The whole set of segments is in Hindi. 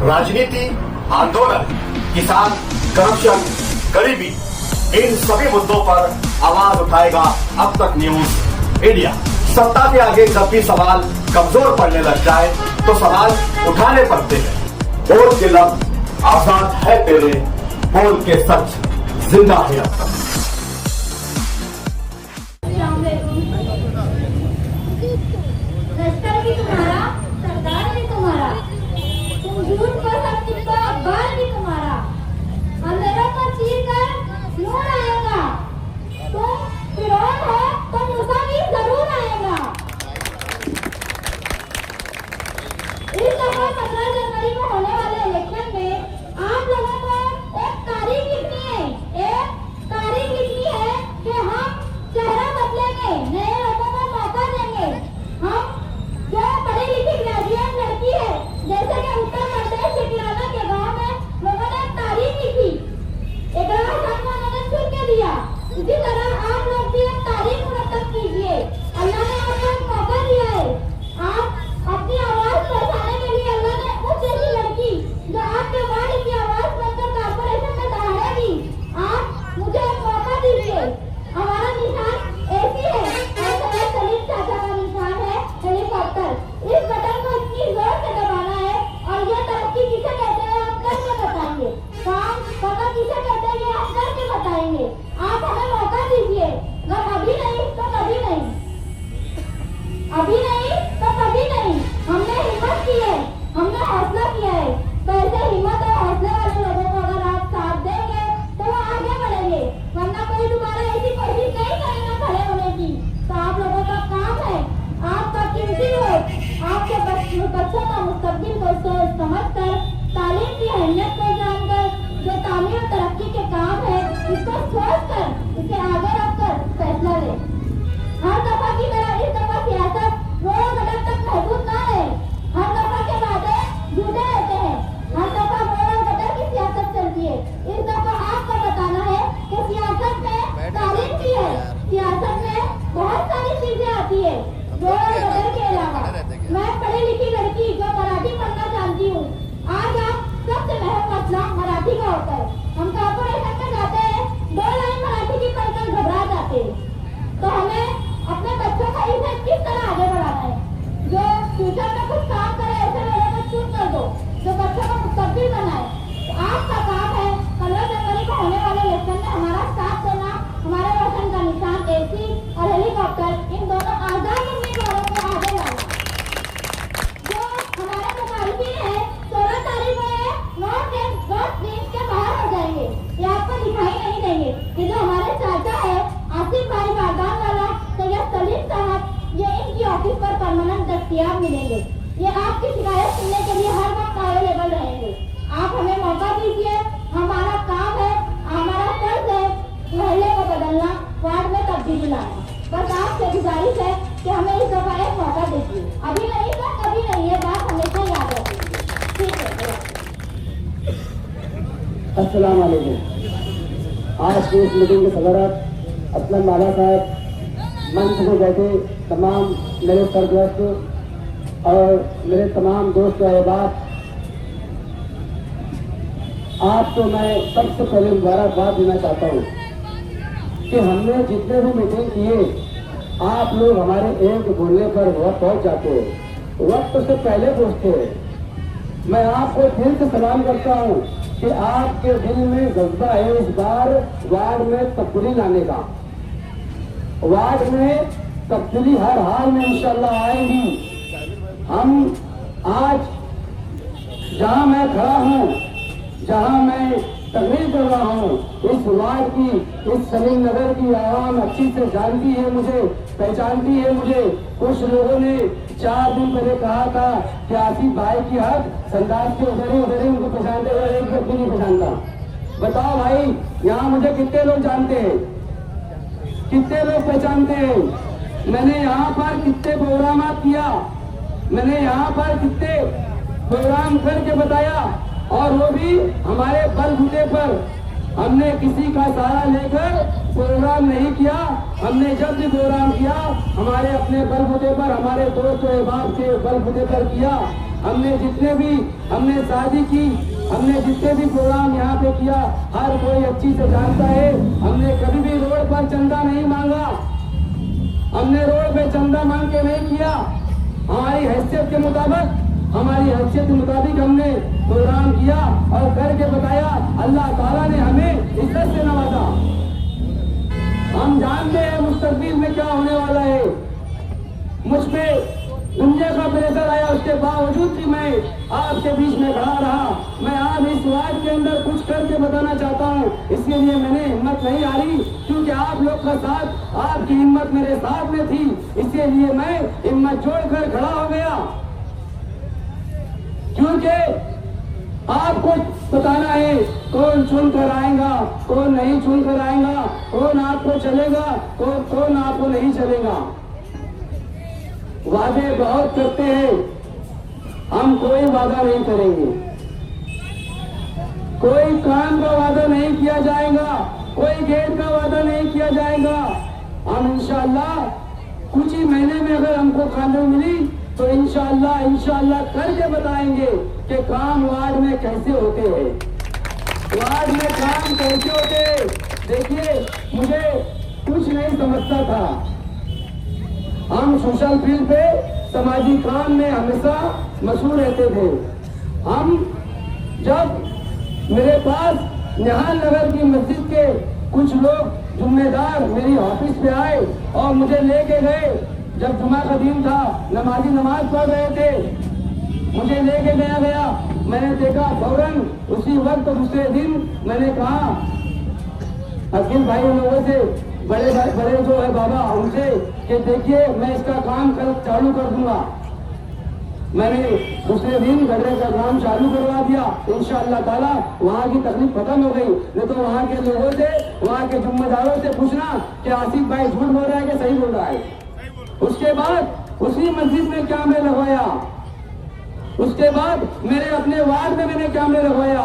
राजनीति, आंदोलन, किसान, करप्शन, गरीबी, इन सभी मुद्दों पर आवाज उठाएगा अब तक न्यूज इंडिया। सत्ता के आगे जब भी सवाल कमजोर पड़ने लग जाए तो सवाल उठाने पड़ते हैं। बोल के लफ्ज आजाद है तेरे, बोल के सच जिंदा है अब तक। लश्कर भी तुम्हारा, सरदार भी तुम्हारा, तुम झूठ पर सब तुमको अखबार भी तुम्हारा। अंधेरों को चीर कर नूर आएगा, तुम फिरौन हो तो मूसा भी जरूर आएगा। इस दफा 15 जनवरी को होने वाले इलेक्शन में आप लोगों को एक तारीख लिखनी है, एक तारीख लिखनी है कि हम चेहरा बदलेंगे, नए लोगों को मौका देंगे। हम जो पढ़ी लिखी ग्रेजुएट लड़की है, जैसे कि उत्तर प्रदेश शिकलाना के गांव में लोगों ने तारीख लिखी, 11 साल में उन्होंने चुन के दिया। इसी तरह आप लोग भी एक तारीख मुरतब कीजिए। अल्लाह ने आपको एक मौका दिया है, आप अपनी आवाज पहुंचाने के लिए अल्लाह ने उस जैसी लड़की जो आपके वार्ड की आवाज बनकर कारपोरेशन में दहाड़ेगी, आप मुझे एक मौका दीजिए। हमारा निशान ऐसी है, ऐसा सलीम चाचा का निशान है हेलीकॉप्टर। इस बटन को इतनी जोर से दबाना है और ये तरक्की किसे कहते हैं हम करके बताएंगे, काम करना किसे कहते हैं ये हम करके बताएंगे। आप हमें मौका दीजिए, अगर अभी नहीं तो कभी नहीं, अभी नहीं तो कभी नहीं। हमने हिम्मत की है, हमने हौसला किया है, तो ऐसे हिम्मत और हौसले वाले लोगों को अगर आप साथ देंगे तो वो आगे बढ़ेंगे, वरना कोई दोबारा ऐसी कोशिश नहीं करेगा खड़े होने की। तो आप लोगों का काम है, आपका कीमती वोट, आपके बच्चों का मुस्तकबिल को सोच समझ कर, तालीम की अहमियत को जानकर, जो तामीर और तरक्की के काम है इसको सोच कर, इसे आगे रखकर फैसला ले। हर दफा की तरह इस दफा सियासत रोज अटक तक महफूज ना रहे। हर दफा के वादे झूठे रहते हैं, हर दफा मोड़ और गटर की सियासत चलती है। इस दफा आपको बताना है कि सियासत में तालीम की है, सियासत में बहुत सारी चीजें आती है मोड़ और गटर के अलावा। मैं पढ़ी लिखी लड़की जो मराठी पढ़ना जानती हूँ, आज आप सबसे अहम मसला मराठी का होता है। हम कारपोरेशन में जाते हैं, 2 लाइन मराठी की पढ़कर घबरा जाते हैं। तो हमें अपने बच्चों का इसे किस तरह आगे बढ़ाना है, जो फ्यूचर में कुछ काम करे ऐसे लोगों को चूज कर दो, जो बच्चों को मुस्तकबिल बनाए। तो आपका काम है 15 जनवरी को होने वाले इलेक्शन में हमारा साथ देना, हमारे रोशन का निशान एसी और हेलीकॉप्टर, इन दोनों आजाद उम्मीदवारों को आगे लाना। जो हमारे मुखालिफिन है 16 तारीख को ये वोट देश के बाहर हो जाएंगे, ये आपको दिखाई नहीं देंगे। ये जो हमारे चाचा है आसिफ भाई बागान वाला सैयद सलीम साहब, ये इनकी ऑफिस पर परमानेंट दस्तयाब मिलेंगे। ये आपकी शिकायत सुनने के लिए हर वक्त अवेलेबल रहेंगे। आप हमें मौका दीजिए, हमारा काम है, हमारा फर्ज है महल्ले को बदलना, वार्ड में तब्दीली लाना। बस आपसे गुजारिश है कि हमें इस दफा एक मौका दीजिए, अभी नहीं तो कभी नहीं, ये बात हमेशा याद रखिए। ठीक है। अस्सलाम वालेकुम। आज की इस मीटिंग के सदरत असलम बाबा साहब, मंच में बैठे तमाम मेरे सरदस्त और मेरे तमाम दोस्त अहबाब, आपको मैं सबसे पहले मुबारकबाद देना चाहता हूँ कि हमने जितने भी मीटिंग किए, आप लोग हमारे एक बोलने पर वक्त पहुँच जाते हो, वक्त से पहले पहुँचते हैं। मैं आपको दिल से सलाम करता हूँ कि आपके दिल में जज्बा है इस बार वार्ड में तब्दीली लाने का। वार्ड में तब्दीली हर हाल में इंशाल्लाह आएगी। हम आज जहां मैं खड़ा हूं, जहां मैं तकरीर कर रहा हूं, इस वार्ड की, इस सलीम नगर की आवाम अच्छी से जानती है मुझे, पहचानती है मुझे। कुछ लोगों ने 4 दिन पहले कहा था कि आसिफ भाई की हक संदाज के उधर ही उनको पहचानते हुए एक व्यक्ति नहीं पहचानता। बताओ भाई, यहाँ मुझे कितने लोग जानते हैं, कितने लोग पहचानते हैं? मैंने यहाँ पर कितने प्रोग्राम किया, मैंने यहाँ पर कितने प्रोग्राम करके बताया, और वो भी हमारे बलबूते पर। हमने किसी का सहारा लेकर प्रोग्राम नहीं किया, हमने जब भी प्रोग्राम किया हमारे अपने बलबूते पर, हमारे दोस्त अहबाब के बलबूते पर किया। हमने शादी की, हमने जितने भी प्रोग्राम यहाँ पे किया, हर कोई अच्छी से जानता है। हमने कभी भी रोड पर चंदा नहीं मांगा, हमने रोड पे चंदा मांग के नहीं किया। हमारी हैसियत के मुताबिक हमने प्रोग्राम किया और करके बताया। अल्लाह ताला ने हमें इज्जत से नवाजा। हम जानते हैं मुस्तकबिल में क्या होने वाला है। मुझ पे दुनिया का प्रेशर आया, उसके बावजूद भी मैं आपके बीच में खड़ा रहा। मैं आज इस वार्ड के अंदर कुछ करके बताना चाहता हूँ, इसके लिए मैंने हिम्मत नहीं हारी, क्योंकि आप लोग का साथ, आपकी हिम्मत मेरे साथ में थी, इसीलिए मैं हिम्मत जोड़कर खड़ा हो गया। क्योंकि आपको बताना है कौन चुन कर आएगा, कौन नहीं चुन कर आएगा, कौन आपको चलेगा, कौन आपको नहीं चलेगा। वादे बहुत करते हैं, हम कोई वादा नहीं करेंगे, कोई काम का वादा नहीं किया जाएगा, कोई गेट का वादा नहीं किया जाएगा। हम इंशाअल्लाह कुछ ही महीने में अगर हमको कानून मिली तो इंशाअल्लाह करके बताएंगे कि काम वार्ड में कैसे होते हैं, वार्ड में काम कैसे होते हैं। देखिए, मुझे कुछ नहीं समझता था। हम सोशल फील्ड पे समाजी काम में हमेशा मशहूर रहते थे। हम जब मेरे पास निहाल नगर की मस्जिद के कुछ लोग जिम्मेदार मेरी ऑफिस पे आए और मुझे लेके गए, जब जुमा का दिन था, नमाजी नमाज पढ़ रहे थे, मुझे लेके गया। मैंने देखा फौरन उसी वक्त दूसरे दिन मैंने कहा अखिल भाई लोगों से, बड़े जो है बाबा, उनसे कि देखिए मैं इसका काम कल चालू कर दूंगा। मैंने दूसरे दिन गड्ढे का काम चालू करवा दिया। इंशाअल्लाह ताला वहाँ की तकलीफ खत्म हो गई। नहीं तो वहाँ के लोगों से, वहाँ के जिम्मेदारों से पूछना कि आसिफ भाई झूठ बोल रहा है कि सही बोल रहा है। उसके बाद उसी मस्जिद में कैमरे लगवाया, उसके बाद मेरे अपने वार्ड में मैंने कैमरे लगवाया,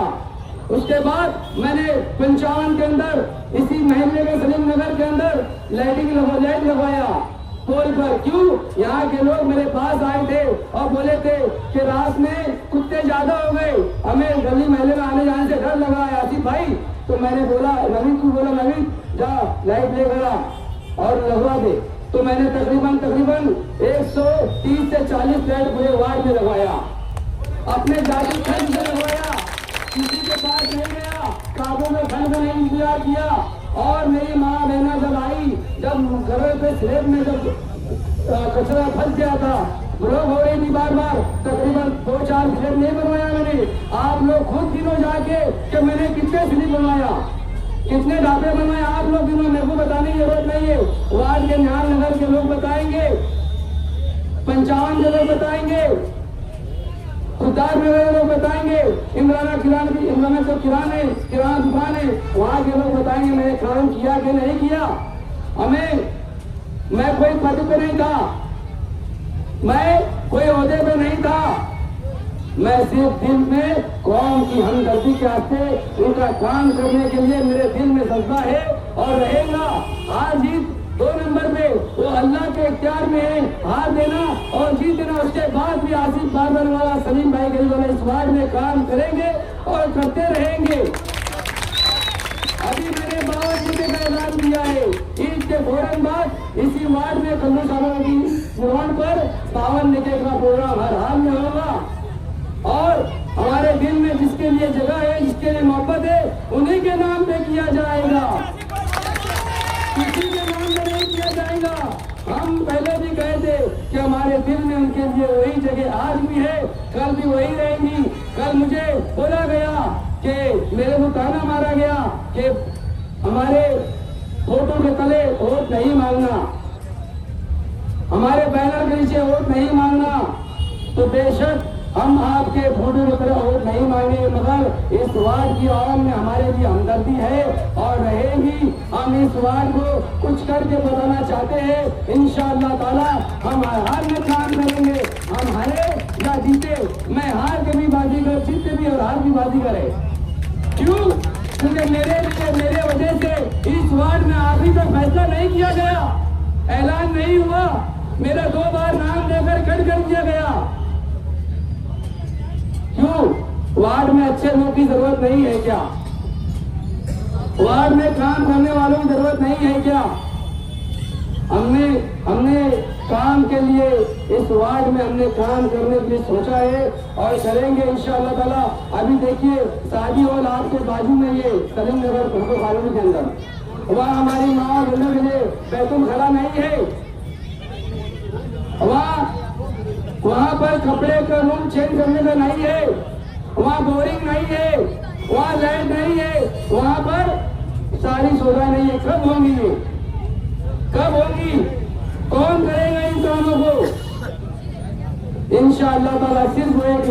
उसके बाद मैंने 55 के अंदर, इसी महल्ले में सलीम नगर के अंदर लाइट लगवाया पोल पर। क्यों? यहाँ के लोग मेरे पास आए थे और बोले थे कि रात में कुत्ते ज्यादा हो गए, हमें गली महल्ले में आने जाने से डर लगा है आसिफ भाई। तो मैंने बोला नवीन को, बोला नवीन जा लाइट लेकर आ और लगवा दे। तो मैंने तकरीबन 130 से 40 लाइट पूरे वार्ड में लगवाया, अपने जाति खर्च में लगवाया, किसी के पास नहीं गया, काबू में खर्च में नहीं इंतजार किया। और मेरी माँ बहना जब आई, जब घर पे स्लेब में जब कचरा फंस गया था, ब्लॉक हो रही थी बार बार, तकरीबन 2-4 स्लेब नहीं बनवाया मैंने। आप लोग खुद गिनो जाके कि मैंने कितने स्लिप बनवाया, कितने ढाबे बनवाए, आप लोग गिनो, मेरे को बताने की जरूरत नहीं है। वार्ड के निहाल नगर के लोग बताएंगे, 55 के लोग बताएंगे, खुदार में लोग बताएंगे, इमराना जो किराना दुकान है, वहाँ के लोग बताएंगे मैंने काम किया कि नहीं किया। मैं कोई पद पे नहीं था, मैं कोई ओहदे पे नहीं था, मैं सिर्फ दिल में कौम की हमदर्दी के वास्ते उनका काम करने के लिए मेरे दिल में जज्बा है और रहेगा। आज जीत 2 नंबर पे वो अल्लाह के इख्तियार में है, हार देना और जीत देना। उसके बाद भी आसिफ बाबर वाला, सलीम भाई गरीब वाला इस वार्ड में काम करेंगे और करते रहेंगे। अभी मैंने 52 रुपये का ऐलान किया है, ईद के फौरन बाद इसी वार्ड में कल्लू साहब की ग्राउंड पर 52 निके का प्रोग्राम हर हाल में होगा। और हमारे दिल में जिसके लिए जगह है, जिसके लिए मोहब्बत है, उन्हीं के नाम पे किया जाएगा, किसी के नाम पे नहीं किया जाएगा। हम पहले भी कहे थे कि हमारे दिल में उनके लिए वही जगह आज भी है, कल भी वही रहेगी। कल मुझे बोला गया कि मेरे को ताना मारा गया कि हमारे फोटो के तले वोट नहीं मांगना, हमारे बैनर के नीचे वोट नहीं मांगना। तो बेशक हम आपके फोटो की तरह वोट नहीं मांगेंगे, मगर इस वार्ड की आवाम में हमारे लिए हमदर्दी है और रहेगी। हम इस वार्ड को कुछ करके बताना चाहते हैं। इंशाअल्लाह ताला हम हर में काम करेंगे, हम हारे या जीते, मैं हार के भी बाजीगर, जीते भी और हार भी बाजीगर है। क्यों? क्योंकि मेरे वजह से इस वार्ड में अभी तक फैसला नहीं किया गया, ऐलान नहीं हुआ, मेरा 2 बार नाम लेकर खड़ कर दिया गया। वार्ड में अच्छे लोग की जरूरत नहीं है क्या? वार्ड में काम करने वालों की जरूरत नहीं है क्या? हमने काम के लिए इस वार्ड में हमने काम करने के लिए सोचा है और करेंगे इंशाअल्लाह ताला। अभी देखिए शादी हॉल आपके बाजू में ये सलीम नगर फोटो कॉलोनी के अंदर, वहाँ हमारी माँ बोलने के लिए बैतूल खड़ा नहीं है। वहाँ पर कपड़े का रूम चेंज करने का नहीं है, वहाँ बोरिंग नहीं है, वहाँ लाइट नहीं है, वहाँ पर सारी सुविधा नहीं है। कब होंगी ये? कब होंगी? कौन करेगा इन कामों को? इंशाअल्लाह ताला सिर्फ एक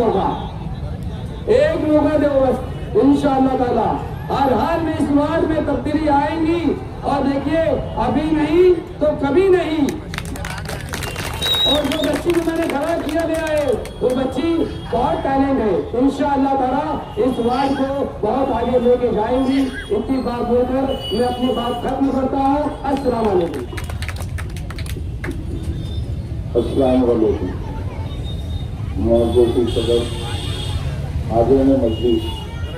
मौका दो बस इंशाअल्लाह ताला। हर हाल में इस वार्ड में तब्दीली आएंगी और देखिए अभी नहीं तो कभी नहीं। और जो बच्ची को मैंने खड़ा किया गया है वो बच्ची बहुत टैलेंट है। इंशाअल्लाह ताला इस वार्ड को बहुत आगे लेके जाएंगी। इतनी बात बोलकर मैं अपनी बात खत्म करता हूँ। अस्सलाम वालेकुम। अस्सलाम वालेकुम। मौजूद सदर हाज़िरीन मजलिस,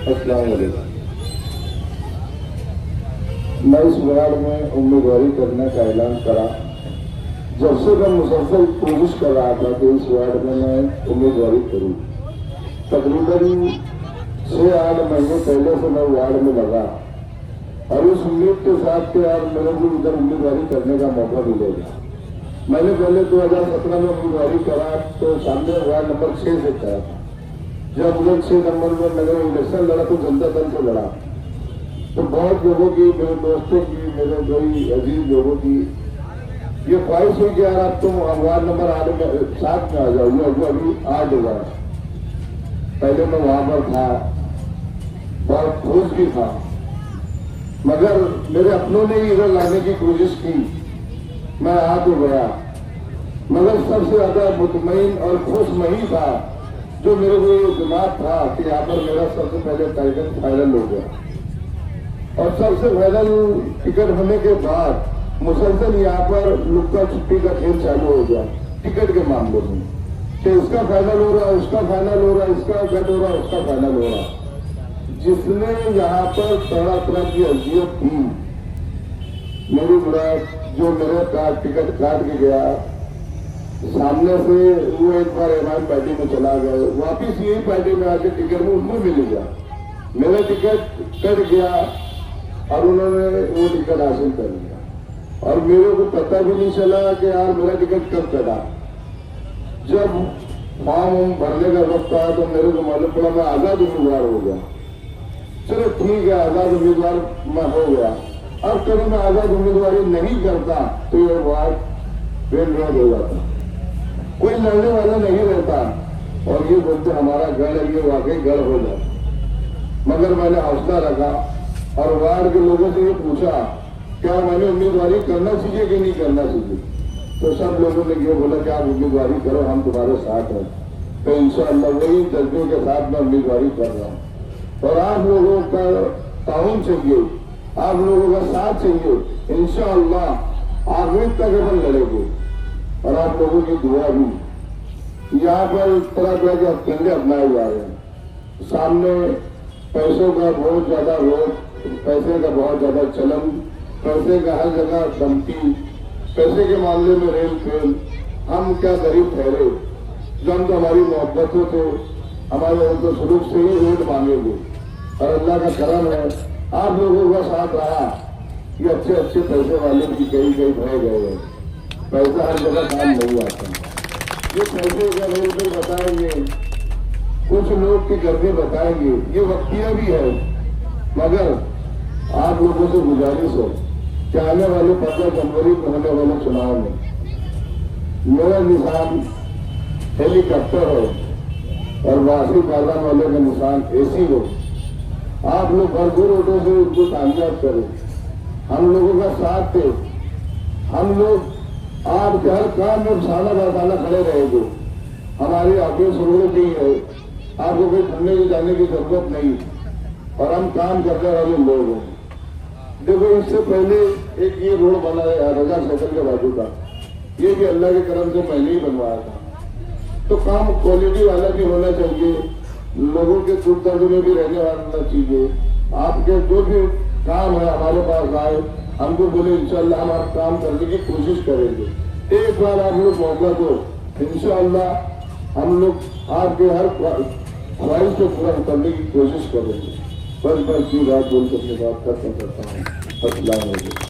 अस्सलाम वालेकुम। मैं इस वार्ड में उम्मीदवारी करने का ऐलान करा। जब से मैं मुसलसल कोशिश कर रहा था कि इस वार्ड में मैं उम्मीदवारी करूं। तकरीबन 6-8 महीने पहले से मैं वार्ड में लगा और इस उम्मीद के साथ कि यार मेरे को इधर उम्मीदवारी करने का मौका मिलेगा। मैंने पहले 2017 में उम्मीदवारी करा तो सामने वार्ड नंबर 6 से करा था। जब उधर 6 नंबर में मैंने इलेक्शन लड़ा तो जनता दल से लड़ा, तो बहुत लोगों की, मेरे दोस्तों की, मेरे कई अजीज लोगों की ये ख्वाहिश हुई कि यार आप तुम वार्ड नंबर 7 में आ जाओगे। अभी 8 हुआ। पहले मैं वहां पर था, बहुत खुश भी था, मगर मेरे अपनों ने ही इधर लाने की कोशिश की। मैं आ तो गया, मगर सबसे ज्यादा मुतमईन और खुश वही था जो मेरे को ये दिमाग था कि यहाँ पर मेरा सबसे पहले टाइटल फाइनल हो गया। और सबसे फाइनल टिकट होने के बाद मुसलसल यहाँ पर लुक्का छुट्टी का खेल चालू हो गया टिकट के मामले में, कि इसका फाइनल हो रहा है, उसका फाइनल हो रहा है, इसका गट हो रहा है, उसका फाइनल हो रहा है। जिसने यहाँ पर तरह तरह की अजियत थी, मेरी मुराद जो मेरे टिकट काट के गया सामने से, वो एक बार एमआईएम पार्टी में चला गया, वापिस यही पार्टी में आके टिकट में उनको मिल गया। मेरा टिकट कट गया और उन्होंने वो टिकट हासिल कर लिया और मेरे को पता भी नहीं चला कि यार मेरा टिकट कब कटा। जब फॉर्म भरने का वक्त आया तो मेरे को मालूम पड़ा मैं आजाद उम्मीदवार हो गया। चलो ठीक है, आजाद उम्मीदवार मैं हो गया। अब कभी मैं आजाद उम्मीदवारी नहीं करता तो ये वार्ड फेल रोड हो जाता, कोई लड़ने वाला नहीं रहता और ये बोलते हमारा गढ़ है, ये वाकई गढ़ हो जाता। मगर मैंने हौसला रखा और वार्ड के लोगों से ये पूछा क्या मैंने उम्मीदवारी करना चाहिए कि नहीं करना चाहिए, तो सब लोगों ने ये बोला कि आप उम्मीदवारी करो, हम तुम्हारे साथ हैं। तो इंशाअल्लाह वही जज्बे के साथ मैं उम्मीदवारी कर रहा हूँ और आप लोगों का ताउन चाहिए, आप लोगों का साथ चाहिए। इंशाअल्लाह आखिर तक अपन लड़ेंगे और आप लोगों की दुआ भी। यहाँ पर तरह तरह के हथकंडे अपनाए जा रहे हैं। सामने पैसों का बहुत ज्यादा रोक, पैसे का बहुत ज्यादा चलन, पैसे का हर जगह धमकी, पैसे के मामले में रेल फेल। हम क्या गरीब ठहरे, जो हम तो हमारी मोहब्बतों से, हमारे उनको शुरू से ही वोट मांगेंगे और अल्लाह का करम है आप लोगों का साथ रहा। ये अच्छे अच्छे पैसे वाले भी कई रह गए हैं। पैसा हर जगह काम नहीं आता। ये पैसे का रोल भी बताएंगे, कुछ लोग की गर्मी बताएंगे, ये वक्तियां भी है। मगर आप लोगों से गुजारिश है कि आने वाले 15 जनवरी को होने वाले चुनाव में मेरा निशान हेलीकॉप्टर हो और वासी पालना वाले का निशान एसी हो। आप लोग भरपूर वोटों से उनको कामयाब करें। हम लोगों का साथ थे, हम लोग आपके हर काम में साला बरसाना खड़े रहेंगे। हमारी ऑफिस रोड नहीं है, आपको कोई घूमने की जाने की जरूरत नहीं और हम काम करने वाले लोग हैं। देखो इससे पहले एक ये रोड बना है रजा सर्कल के बाजू का, ये भी अल्लाह के करम से मैंने ही बनवाया था। तो काम क्वालिटी वाला भी होना चाहिए, लोगों के दुख दर्द में भी रहने वाला चाहिए। आपके जो भी काम है हमारे पास आए, हमको बोले इंशाल्लाह हम आप काम करने की कोशिश करेंगे। एक बार आप लोग मौका दो, इंशाल्लाह हम लोग आपके हर ख्वाहिश को पूरा करने की कोशिश करेंगे। बस की बात बोलकर अपनी बात खत्म करता हूँ। अस्सलाम वालेकुम।